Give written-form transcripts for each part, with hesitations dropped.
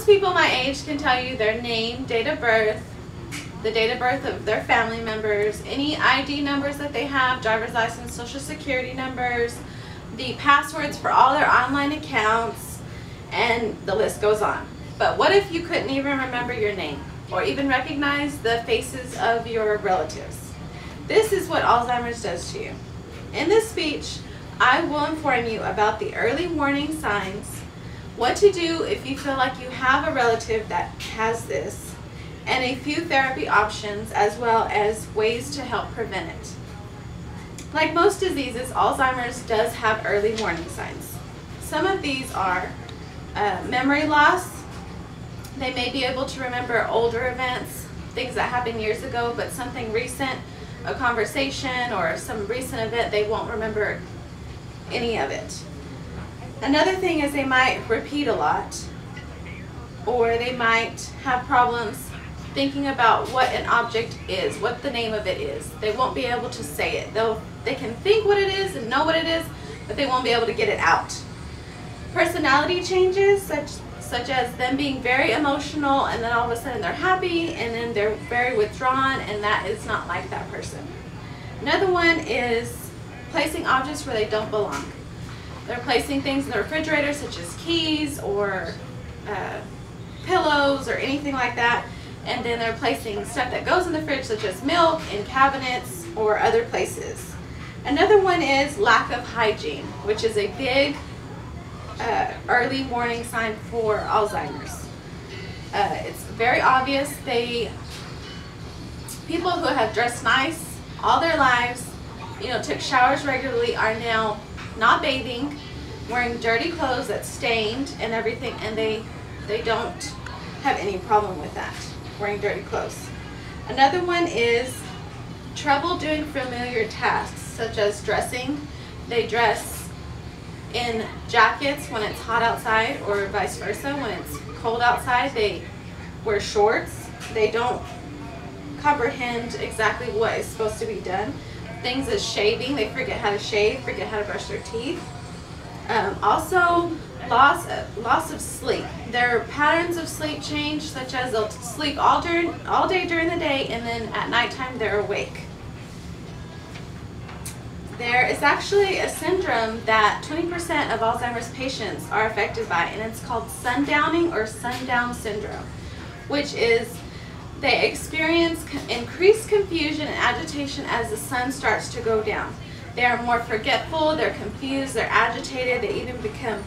people my age can tell you their name, date of birth, the date of birth of their family members, any ID numbers that they have, driver's license, social security numbers, the passwords for all their online accounts, and the list goes on. But what if you couldn't even remember your name or even recognize the faces of your relatives? This is what Alzheimer's does to you. In this speech, I will inform you about the early warning signs, what to do if you feel like you have a relative that has this, and a few therapy options as well as ways to help prevent it. Like most diseases, Alzheimer's does have early warning signs. Some of these are memory loss. They may be able to remember older events, things that happened years ago, but something recent, a conversation or some recent event, they won't remember any of it. Another thing is they might repeat a lot, or they might have problems thinking about what an object is, what the name of it is. They won't be able to say it. They can think what it is and know what it is, but they won't be able to get it out. Personality changes, such as them being very emotional and then all of a sudden they're happy and then they're very withdrawn, and that is not like that person. Another one is placing objects where they don't belong. They're placing things in the refrigerator such as keys or pillows or anything like that, and then they're placing stuff that goes in the fridge such as milk in cabinets or other places. Another one is lack of hygiene, which is a big early warning sign for Alzheimer's. It's very obvious. People who have dressed nice all their lives, took showers regularly, are now not bathing, wearing dirty clothes that's stained and everything, and they don't have any problem with that, wearing dirty clothes. Another one is trouble doing familiar tasks, such as dressing. They dress in jackets when it's hot outside, or vice versa. When it's cold outside, they wear shorts. They don't comprehend exactly what is supposed to be done. Things as shaving, they forget how to shave, forget how to brush their teeth. Also, loss of sleep. Their patterns of sleep change, such as they'll sleep all day during the day, and then at nighttime they're awake. There is actually a syndrome that 20% of Alzheimer's patients are affected by, and it's called sundowning or sundown syndrome, which is they experience increased confusion and agitation as the sun starts to go down. They are more forgetful, they're confused, they're agitated, they even become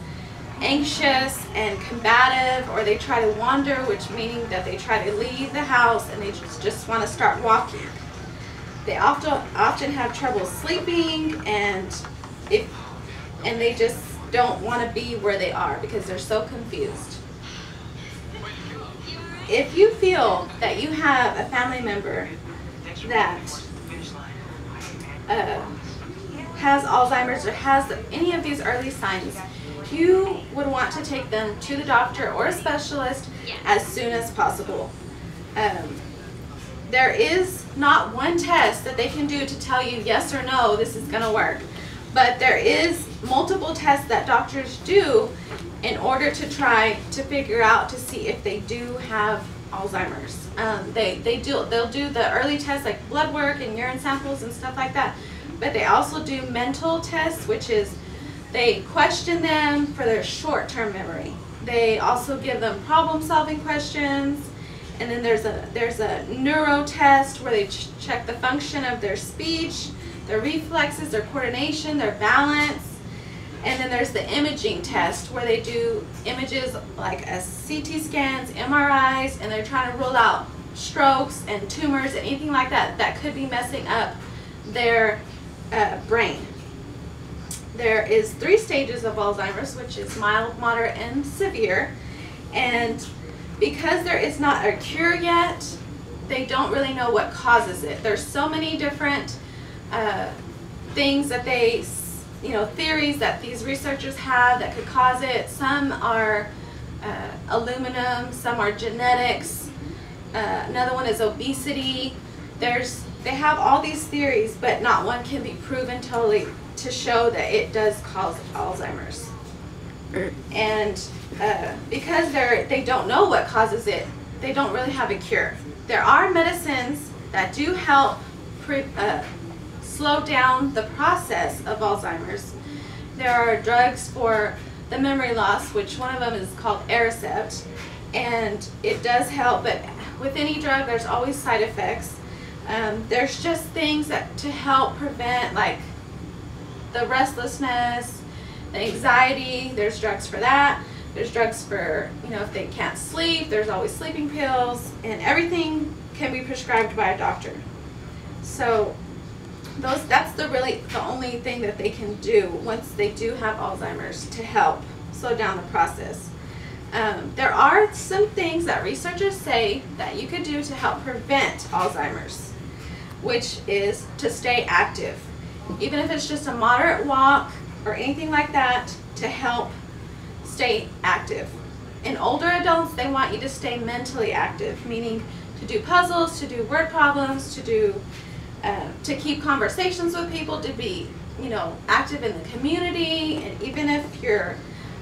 anxious and combative, or they try to wander, which meaning that they try to leave the house and they just want to start walking. They often have trouble sleeping, and they just don't want to be where they are because they're so confused. If you feel that you have a family member that has Alzheimer's or has any of these early signs, you would want to take them to the doctor or a specialist as soon as possible. There is not one test that they can do to tell you yes or no, this is going to work. But there is multiple tests that doctors do in order to try to figure out to see if they do have Alzheimer's. They'll do the early tests like blood work and urine samples and stuff like that. But they also do mental tests, which is they question them for their short-term memory. They also give them problem-solving questions. And then there's a neuro test where they check the function of their speech, their reflexes, their coordination, their balance. And then there's the imaging test where they do images like CT scans, MRIs, and they're trying to rule out strokes and tumors and anything like that that could be messing up their brain. There is 3 stages of Alzheimer's, which is mild, moderate, and severe. And because there is not a cure yet, they don't really know what causes it. There's so many different things that theories that these researchers have that could cause it. Some are aluminum, some are genetics. Another one is obesity. They have all these theories, but not one can be proven totally to show that it does cause Alzheimer's. And because they don't know what causes it, they don't really have a cure. There are medicines that do help slow down the process of Alzheimer's. There are drugs for the memory loss, which one of them is called Aricept, and it does help, but with any drug there's always side effects. There's just things that to help prevent, like the restlessness, the anxiety. There's drugs for that. There's drugs for, if they can't sleep, there's always sleeping pills, and everything can be prescribed by a doctor. So that's the only thing that they can do once they do have Alzheimer's to help slow down the process. There are some things that researchers say that you could do to help prevent Alzheimer's, which is to stay active. Even if it's just a moderate walk or anything like that, to help stay active. In older adults, they want you to stay mentally active, meaning to do puzzles, to do word problems, to keep conversations with people, to be, active in the community. And even if you're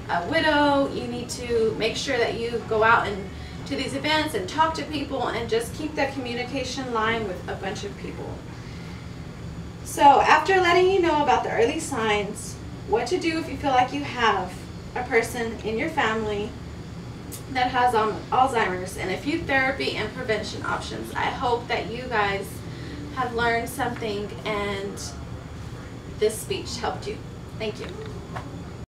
a widow, you need to make sure that you go out and to these events and talk to people and just keep the communication line with a bunch of people. So after letting you know about the early signs, what to do if you feel like you have a person in your family that has Alzheimer's, and a few therapy and prevention options. I hope that you guys have learned something and this speech helped you. Thank you.